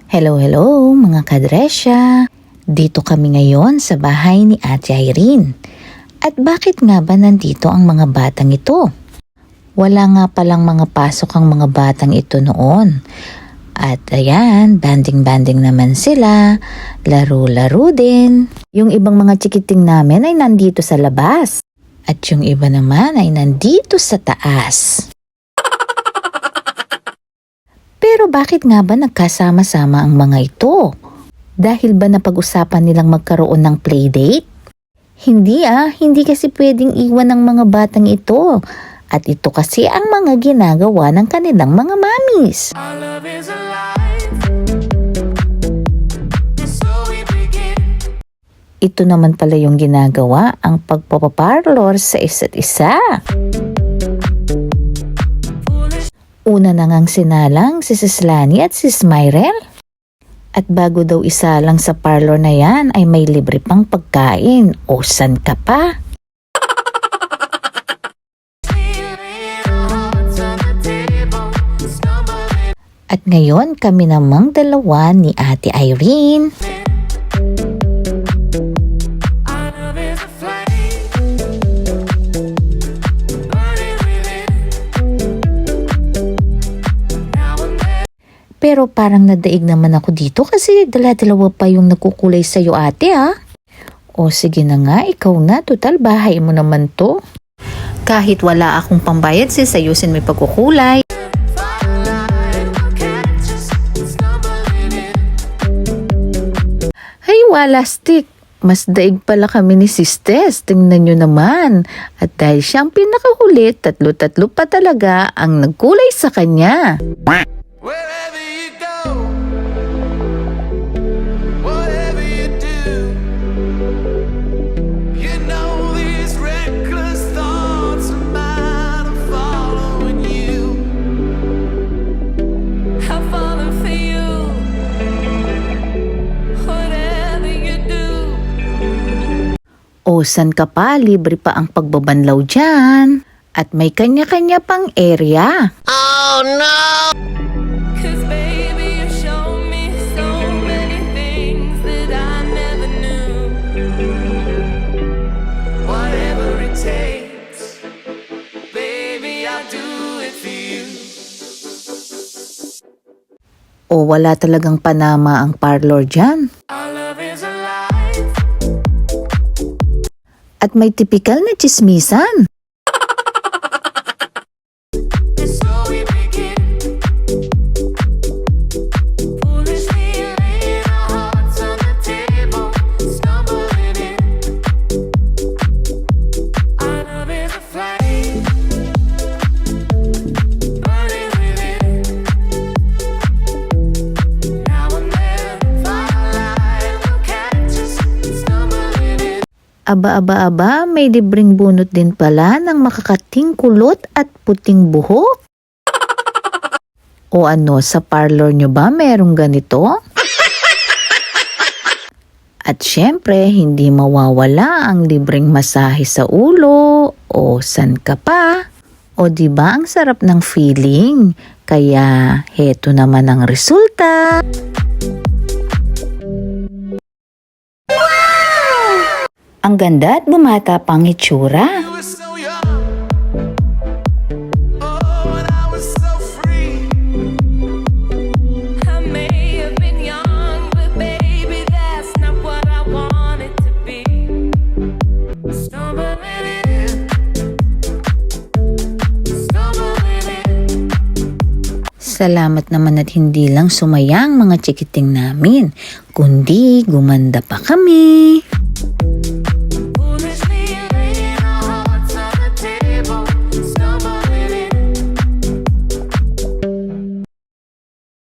Hello mga kadresya! Dito kami ngayon sa bahay ni Ate Irene. At bakit nga ba nandito ang mga batang ito? Wala nga palang mga pasok ang mga batang ito noon. At ayan, banding-banding naman sila, laro-laro din. Yung ibang mga chikiting namin ay nandito sa labas. At yung iba naman ay nandito sa taas. Pero bakit nga ba nagkasama-sama ang mga ito? Dahil ba napag-usapan nilang magkaroon ng playdate? Hindi kasi pwedeng iwan ng mga batang ito. At ito kasi ang mga ginagawa ng kanilang mga mamis. Ito naman pala yung ginagawa, ang pagpapaparlor sa isa't isa. Una na ngang sinalang si Sis Lani at Sis Myrel. At bago daw isa lang sa parlor na yan ay may libre pang pagkain. O san ka pa? At ngayon kami namang dalawa ni Ate Irene. Pero parang nadaig naman ako dito kasi dala-dalawa pa yung nagkukulay sa'yo ate ha. O sige na nga, ikaw na, total bahay mo naman to. Kahit wala akong pambayad sis, ayusin may pagkukulay. Ay wala stick, mas daig pala kami ni Sis Tess, tingnan nyo naman. At dahil siyang pinakahulit, tatlo-tatlo pa talaga ang nagkulay sa kanya. O san ka pa, libre pa ang pagbabanlaw dyan. At may kanya-kanya pang area. Oh no! Baby, you show me so many things that I never knew. Whatever it takes, baby, I'll do it for you. O wala talagang panama ang parlor dyan. At may tipikal na tsismisan. Aba, may libreng bunot din pala ng makakating kulot at puting buhok. O ano, sa parlor nyo ba merong ganito? At syempre, hindi mawawala ang libreng masahe sa ulo. O san ka pa? O diba ang sarap ng feeling? Kaya heto naman ang resulta. Ang ganda at bumata pang itsura. Salamat naman at hindi lang sumayang mga chikiting namin, kundi gumanda pa kami.